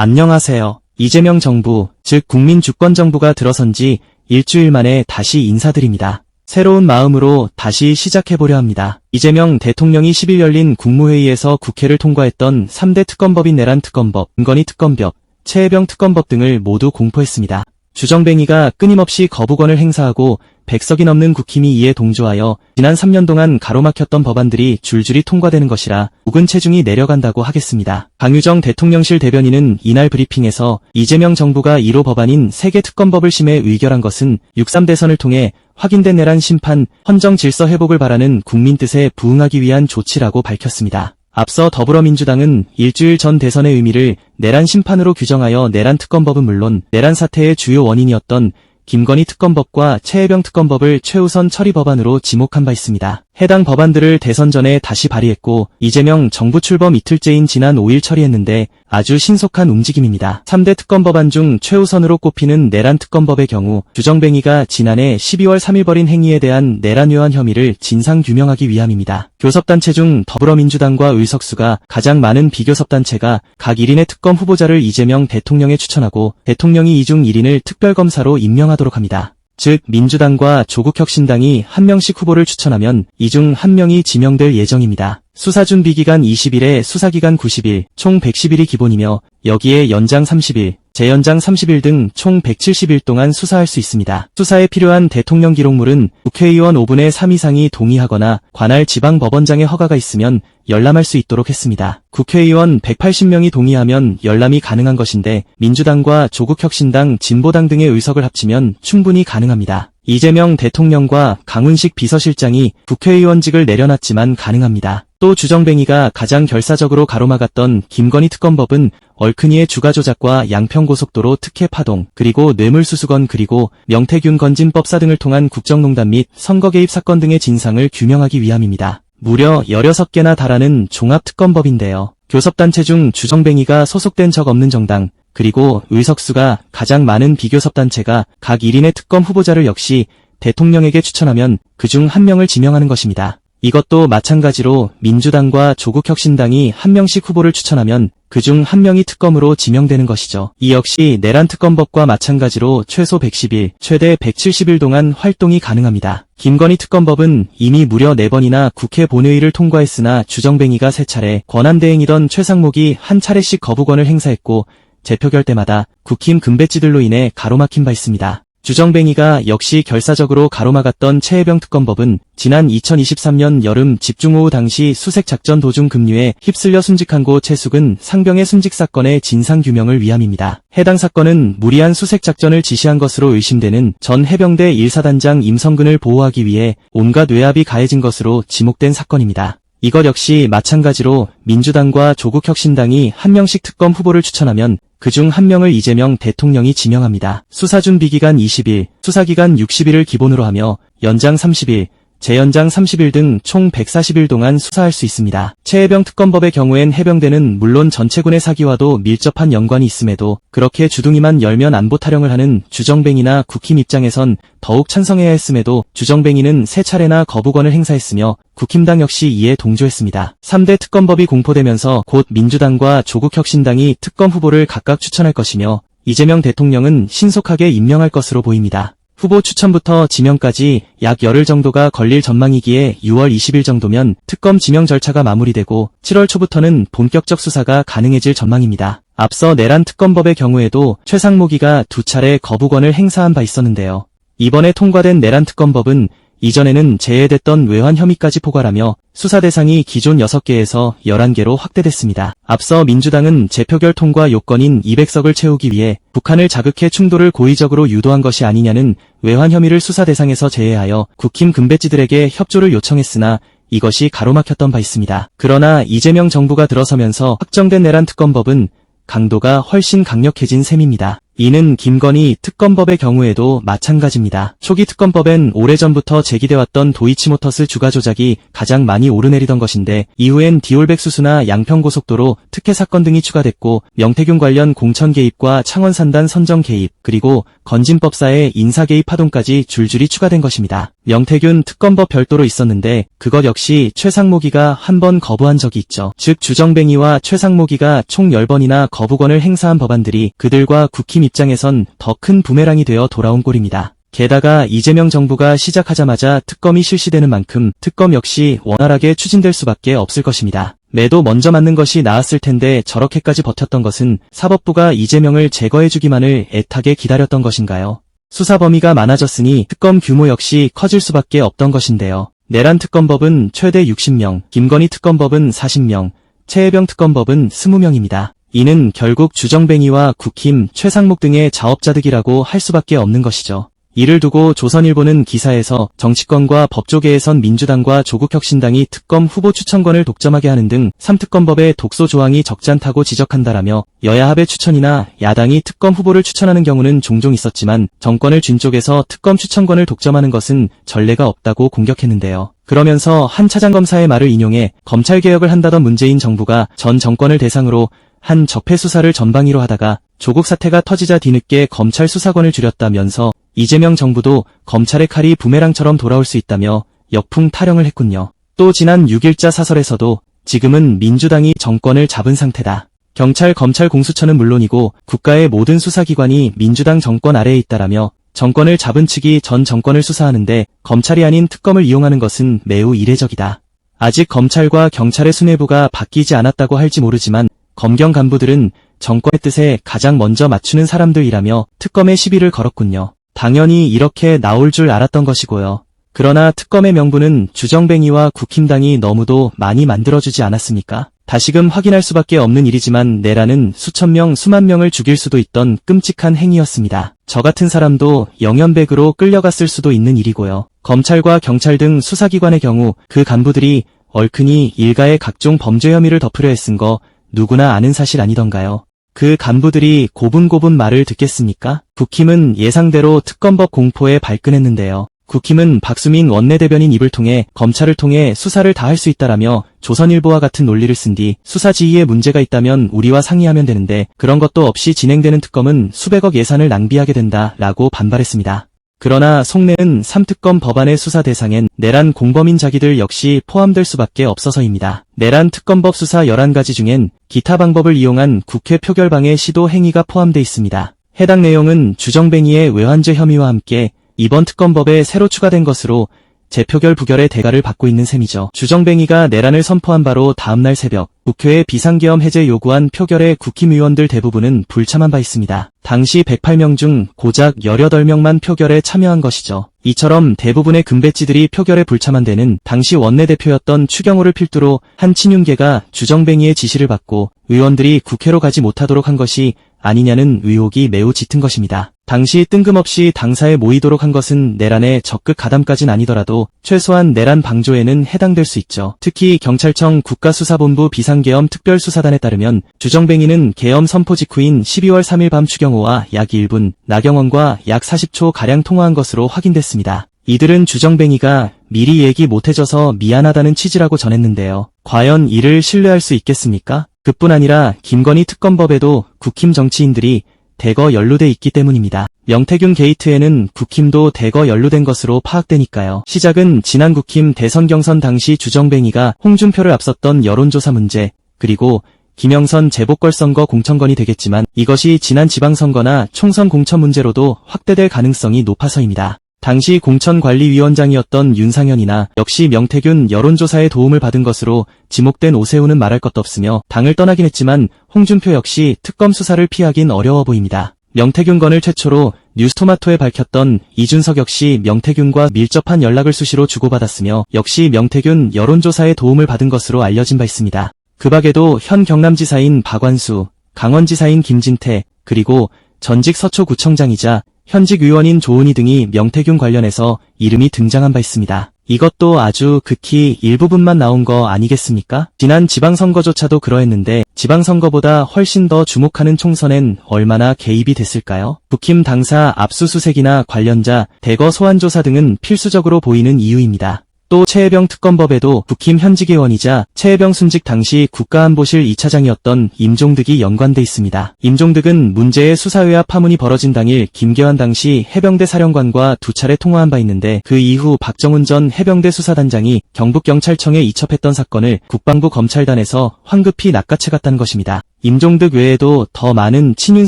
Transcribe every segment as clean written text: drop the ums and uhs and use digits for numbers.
안녕하세요. 이재명 정부, 즉 국민주권정부가 들어선 지 일주일 만에 다시 인사드립니다. 새로운 마음으로 다시 시작해보려 합니다. 이재명 대통령이 10일 열린 국무회의에서 국회를 통과했던 3대 특검법인 내란 특검법, 김건희 특검법, 최혜병 특검법 등을 모두 공포했습니다. 주정뱅이가 끊임없이 거부권을 행사하고 100석이 넘는 국힘이 이에 동조하여 지난 3년 동안 가로막혔던 법안들이 줄줄이 통과되는 것이라 묵은 체중이 내려간다고 하겠습니다. 강유정 대통령실 대변인은 이날 브리핑에서 이재명 정부가 1호 법안인 3개 특검법을 심해 의결한 것은 6.3 대선을 통해 확인된 내란 심판, 헌정 질서 회복을 바라는 국민 뜻에 부응하기 위한 조치라고 밝혔습니다. 앞서 더불어민주당은 일주일 전 대선의 의미를 내란 심판으로 규정하여 내란 특검법은 물론 내란 사태의 주요 원인이었던 김건희 특검법과 최혜병 특검법을 최우선 처리 법안으로 지목한 바 있습니다. 해당 법안들을 대선 전에 다시 발의했고 이재명 정부 출범 이틀째인 지난 5일 처리했는데 아주 신속한 움직임입니다. 3대 특검법안 중 최우선으로 꼽히는 내란 특검법의 경우 주정뱅이가 지난해 12월 3일 벌인 행위에 대한 내란 외환 혐의를 진상규명하기 위함입니다. 교섭단체 중 더불어민주당과 의석수가 가장 많은 비교섭단체가 각 1인의 특검 후보자를 이재명 대통령에 추천하고 대통령이 이 중 1인을 특별검사로 임명하도록 합니다. 즉 민주당과 조국혁신당이 한 명씩 후보를 추천하면 이 중 한 명이 지명될 예정입니다. 수사준비기간 20일에 수사기간 90일, 총 110일이 기본이며 여기에 연장 30일, 재연장 30일 등 총 170일 동안 수사할 수 있습니다. 수사에 필요한 대통령 기록물은 국회의원 5분의 3 이상이 동의하거나 관할 지방법원장의 허가가 있으면 열람할 수 있도록 했습니다. 국회의원 180명이 동의하면 열람이 가능한 것인데 민주당과 조국혁신당, 진보당 등의 의석을 합치면 충분히 가능합니다. 이재명 대통령과 강훈식 비서실장이 국회의원직을 내려놨지만 가능합니다. 또 주정뱅이가 가장 결사적으로 가로막았던 김건희 특검법은 얼큰이의 주가 조작과 양평고속도로 특혜 파동, 그리고 뇌물수수건 그리고 명태균 건진법사 등을 통한 국정농단 및 선거 개입 사건 등의 진상을 규명하기 위함입니다. 무려 16개나 달하는 종합특검법인데요. 교섭단체 중 주정뱅이가 소속된 적 없는 정당, 그리고 의석수가 가장 많은 비교섭단체가 각 1인의 특검 후보자를 역시 대통령에게 추천하면 그중 한 명을 지명하는 것입니다. 이것도 마찬가지로 민주당과 조국혁신당이 한 명씩 후보를 추천하면 그중 한 명이 특검으로 지명되는 것이죠. 이 역시 내란 특검법과 마찬가지로 최소 110일, 최대 170일 동안 활동이 가능합니다. 김건희 특검법은 이미 무려 4번이나 국회 본회의를 통과했으나 주정뱅이가 3차례, 권한대행이던 최상목이 한 차례씩 거부권을 행사했고 재표결 때마다 국힘 금배지들로 인해 가로막힌 바 있습니다. 주정뱅이가 역시 결사적으로 가로막았던 최혜병 특검법은 지난 2023년 여름 집중호우 당시 수색작전 도중 급류에 휩쓸려 순직한 고 최숙은 상병의 순직 사건의 진상규명을 위함입니다. 해당 사건은 무리한 수색작전을 지시한 것으로 의심되는 전 해병대 1사단장 임성근을 보호하기 위해 온갖 외압이 가해진 것으로 지목된 사건입니다. 이것 역시 마찬가지로 민주당과 조국혁신당이 한 명씩 특검 후보를 추천하면 그중 한 명을 이재명 대통령이 지명합니다. 수사준비기간 20일, 수사기간 60일을 기본으로 하며 연장 30일, 재연장 30일 등 총 140일 동안 수사할 수 있습니다. 최혜병 특검법의 경우엔 해병대는 물론 전체군의 사기와도 밀접한 연관이 있음에도 그렇게 주둥이만 열면 안보 타령을 하는 주정뱅이나 국힘 입장에선 더욱 찬성해야 했음에도 주정뱅이는 3차례나 거부권을 행사했으며 국힘당 역시 이에 동조했습니다. 3대 특검법이 공포되면서 곧 민주당과 조국혁신당이 특검 후보를 각각 추천할 것이며 이재명 대통령은 신속하게 임명할 것으로 보입니다. 후보 추천부터 지명까지 약 열흘 정도가 걸릴 전망이기에 6월 20일 정도면 특검 지명 절차가 마무리되고 7월 초부터는 본격적 수사가 가능해질 전망입니다. 앞서 내란 특검법의 경우에도 최상목이가 2차례 거부권을 행사한 바 있었는데요. 이번에 통과된 내란 특검법은 이전에는 제외됐던 외환 혐의까지 포괄하며 수사 대상이 기존 6개에서 11개로 확대됐습니다. 앞서 민주당은 재표결 통과 요건인 200석을 채우기 위해 북한을 자극해 충돌을 고의적으로 유도한 것이 아니냐는 외환 혐의를 수사 대상에서 제외하여 국힘 금배지들에게 협조를 요청했으나 이것이 가로막혔던 바 있습니다. 그러나 이재명 정부가 들어서면서 확정된 내란 특검법은 강도가 훨씬 강력해진 셈입니다. 이는 김건희 특검법의 경우에도 마찬가지입니다. 초기 특검법엔 오래전부터 제기돼왔던 도이치모터스 주가 조작이 가장 많이 오르내리던 것인데 이후엔 디올백 수수나 양평고속도로 특혜 사건 등이 추가됐고 명태균 관련 공천 개입과 창원산단 선정 개입 그리고 건진법사의 인사 개입 파동까지 줄줄이 추가된 것입니다. 명태균 특검법 별도로 있었는데 그것 역시 최상목이가 한 번 거부한 적이 있죠. 즉 주정뱅이와 최상목이가 총 10번이나 거부권을 행사한 법안들이 그들과 국힘 입장에선 더 큰 부메랑이 되어 돌아온 꼴입니다. 게다가 이재명 정부가 시작하자마자 특검이 실시되는 만큼 특검 역시 원활하게 추진될 수밖에 없을 것입니다. 매도 먼저 맞는 것이 나았을 텐데 저렇게까지 버텼던 것은 사법부가 이재명을 제거해주기만을 애타게 기다렸던 것인가요? 수사 범위가 많아졌으니 특검 규모 역시 커질 수밖에 없던 것인데요. 내란 특검법은 최대 60명, 김건희 특검법은 40명, 최혜병 특검법은 20명입니다. 이는 결국 주정뱅이와 국힘, 최상목 등의 자업자득이라고 할 수밖에 없는 것이죠. 이를 두고 조선일보는 기사에서 정치권과 법조계에선 민주당과 조국혁신당이 특검 후보 추천권을 독점하게 하는 등 3특검법의 독소 조항이 적지 않다고 지적한다라며 여야 합의 추천이나 야당이 특검 후보를 추천하는 경우는 종종 있었지만 정권을 쥔 쪽에서 특검 추천권을 독점하는 것은 전례가 없다고 공격했는데요. 그러면서 한 차장검사의 말을 인용해 검찰개혁을 한다던 문재인 정부가 전 정권을 대상으로 한 적폐 수사를 전방위로 하다가 조국 사태가 터지자 뒤늦게 검찰 수사권을 줄였다면서 이재명 정부도 검찰의 칼이 부메랑처럼 돌아올 수 있다며 역풍 타령을 했군요. 또 지난 6.1자 사설에서도 지금은 민주당이 정권을 잡은 상태다. 경찰, 검찰, 공수처는 물론이고 국가의 모든 수사기관이 민주당 정권 아래에 있다라며 정권을 잡은 측이 전 정권을 수사하는데 검찰이 아닌 특검을 이용하는 것은 매우 이례적이다. 아직 검찰과 경찰의 수뇌부가 바뀌지 않았다고 할지 모르지만 검경 간부들은 정권의 뜻에 가장 먼저 맞추는 사람들이라며 특검에 시비를 걸었군요. 당연히 이렇게 나올 줄 알았던 것이고요. 그러나 특검의 명분은 주정뱅이와 국힘당이 너무도 많이 만들어주지 않았습니까? 다시금 확인할 수밖에 없는 일이지만 내란은 수천 명, 수만 명을 죽일 수도 있던 끔찍한 행위였습니다. 저 같은 사람도 영연백으로 끌려갔을 수도 있는 일이고요. 검찰과 경찰 등 수사기관의 경우 그 간부들이 얼큰이 일가의 각종 범죄 혐의를 덮으려 애쓴 거 누구나 아는 사실 아니던가요? 그 간부들이 고분고분 말을 듣겠습니까? 국힘은 예상대로 특검법 공포에 발끈했는데요. 국힘은 박수민 원내대변인 입을 통해 검찰을 통해 수사를 다 할 수 있다라며 조선일보와 같은 논리를 쓴 뒤 수사 지휘에 문제가 있다면 우리와 상의하면 되는데 그런 것도 없이 진행되는 특검은 수백억 예산을 낭비하게 된다라고 반발했습니다. 그러나 속내는 3특검 법안의 수사 대상엔 내란 공범인 자기들 역시 포함될 수밖에 없어서입니다. 내란 특검법 수사 11가지 중엔 기타 방법을 이용한 국회 표결방해 시도 행위가 포함돼 있습니다. 해당 내용은 주정뱅이의 외환죄 혐의와 함께 이번 특검법에 새로 추가된 것으로 재표결 부결의 대가를 받고 있는 셈이죠. 주정뱅이가 내란을 선포한 바로 다음날 새벽 국회에 비상계엄 해제 요구한 표결에 국힘 의원들 대부분은 불참한 바 있습니다. 당시 108명 중 고작 18명만 표결에 참여한 것이죠. 이처럼 대부분의 금배지들이 표결에 불참한 데는 당시 원내대표였던 추경호를 필두로 한 친윤계가 주정뱅이의 지시를 받고 의원들이 국회로 가지 못하도록 한 것이 아니냐는 의혹이 매우 짙은 것입니다. 당시 뜬금없이 당사에 모이도록 한 것은 내란에 적극 가담까진 아니더라도 최소한 내란 방조에는 해당될 수 있죠. 특히 경찰청 국가수사본부 비상계엄 특별수사단에 따르면 주정뱅이는 계엄 선포 직후인 12월 3일 밤 추경호와 약 1분, 나경원과 약 40초가량 통화한 것으로 확인됐습니다. 이들은 주정뱅이가 미리 얘기 못해줘서 미안하다는 취지라고 전했는데요. 과연 이를 신뢰할 수 있겠습니까? 그뿐 아니라 김건희 특검법에도 국힘 정치인들이 대거 연루돼 있기 때문입니다. 명태균 게이트에는 국힘도 대거 연루된 것으로 파악되니까요. 시작은 지난 국힘 대선 경선 당시 주정뱅이가 홍준표를 앞섰던 여론조사 문제, 그리고 김영선 재보궐선거 공천권이 되겠지만 이것이 지난 지방선거나 총선 공천 문제로도 확대될 가능성이 높아서입니다. 당시 공천관리위원장이었던 윤상현이나 역시 명태균 여론조사에 도움을 받은 것으로 지목된 오세훈은 말할 것도 없으며 당을 떠나긴 했지만 홍준표 역시 특검 수사를 피하긴 어려워 보입니다. 명태균 건을 최초로 뉴스토마토에 밝혔던 이준석 역시 명태균과 밀접한 연락을 수시로 주고받았으며 역시 명태균 여론조사에 도움을 받은 것으로 알려진 바 있습니다. 그 밖에도 현 경남지사인 박완수, 강원지사인 김진태, 그리고 전직 서초구청장이자 현직 의원인 조은희 등이 명태균 관련해서 이름이 등장한 바 있습니다. 이것도 아주 극히 일부분만 나온 거 아니겠습니까? 지난 지방선거조차도 그러했는데 지방선거보다 훨씬 더 주목하는 총선엔 얼마나 개입이 됐을까요? 국힘 당사 압수수색이나 관련자, 대거 소환조사 등은 필수적으로 보이는 이유입니다. 또 최혜병 특검법에도 국힘 현직 의원이자 최혜병 순직 당시 국가안보실 2차장이었던 임종득이 연관돼 있습니다. 임종득은 문제의 수사외압 파문이 벌어진 당일 김계환 당시 해병대 사령관과 2차례 통화한 바 있는데 그 이후 박정훈 전 해병대 수사단장이 경북경찰청에 이첩했던 사건을 국방부 검찰단에서 황급히 낚아채갔다는 것입니다. 임종득 외에도 더 많은 친윤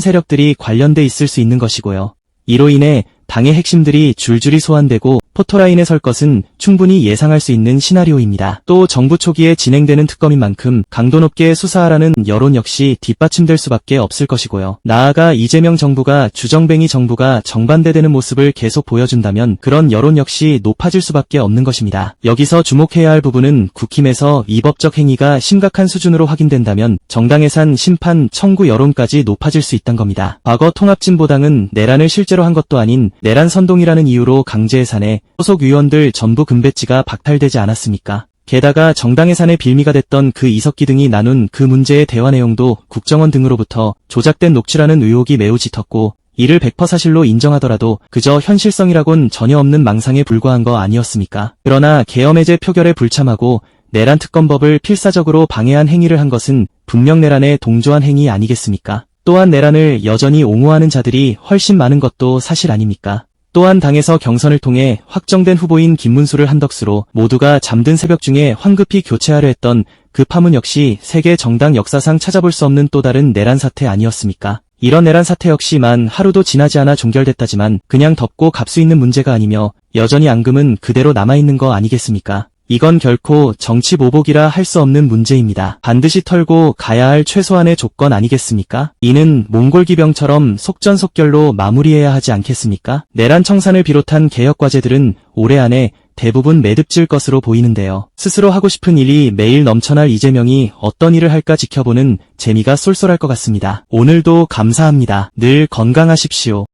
세력들이 관련돼 있을 수 있는 것이고요. 이로 인해 당의 핵심들이 줄줄이 소환되고 포토라인에 설 것은 충분히 예상할 수 있는 시나리오입니다. 또 정부 초기에 진행되는 특검인 만큼 강도 높게 수사하라는 여론 역시 뒷받침될 수밖에 없을 것이고요. 나아가 이재명 정부가 주정뱅이 정부가 정반대되는 모습을 계속 보여준다면 그런 여론 역시 높아질 수밖에 없는 것입니다. 여기서 주목해야 할 부분은 국힘에서 위법적 행위가 심각한 수준으로 확인된다면 정당 해산 심판 청구 여론까지 높아질 수 있다는 겁니다. 과거 통합진보당은 내란을 실제로 한 것도 아닌 내란 선동이라는 이유로 강제 해산해 소속 의원들 전부 금배지가 박탈되지 않았습니까? 게다가 정당 해산의 빌미가 됐던 그 이석기 등이 나눈 그 문제의 대화 내용도 국정원 등으로부터 조작된 녹취라는 의혹이 매우 짙었고 이를 100% 사실로 인정하더라도 그저 현실성이라곤 전혀 없는 망상에 불과한 거 아니었습니까? 그러나 계엄해제 표결에 불참하고 내란 특검법을 필사적으로 방해한 행위를 한 것은 분명 내란에 동조한 행위 아니겠습니까? 또한 내란을 여전히 옹호하는 자들이 훨씬 많은 것도 사실 아닙니까? 또한 당에서 경선을 통해 확정된 후보인 김문수를 한덕수로 모두가 잠든 새벽 중에 황급히 교체하려 했던 그 파문 역시 세계 정당 역사상 찾아볼 수 없는 또 다른 내란 사태 아니었습니까? 이런 내란 사태 역시 만 하루도 지나지 않아 종결됐다지만 그냥 덮고 갈 수 있는 문제가 아니며 여전히 앙금은 그대로 남아있는 거 아니겠습니까? 이건 결코 정치 모복이라 할 수 없는 문제입니다. 반드시 털고 가야 할 최소한의 조건 아니겠습니까? 이는 몽골기병처럼 속전속결로 마무리해야 하지 않겠습니까? 내란 청산을 비롯한 개혁 과제들은 올해 안에 대부분 매듭질 것으로 보이는데요. 스스로 하고 싶은 일이 매일 넘쳐날 이재명이 어떤 일을 할까 지켜보는 재미가 쏠쏠할 것 같습니다. 오늘도 감사합니다. 늘 건강하십시오.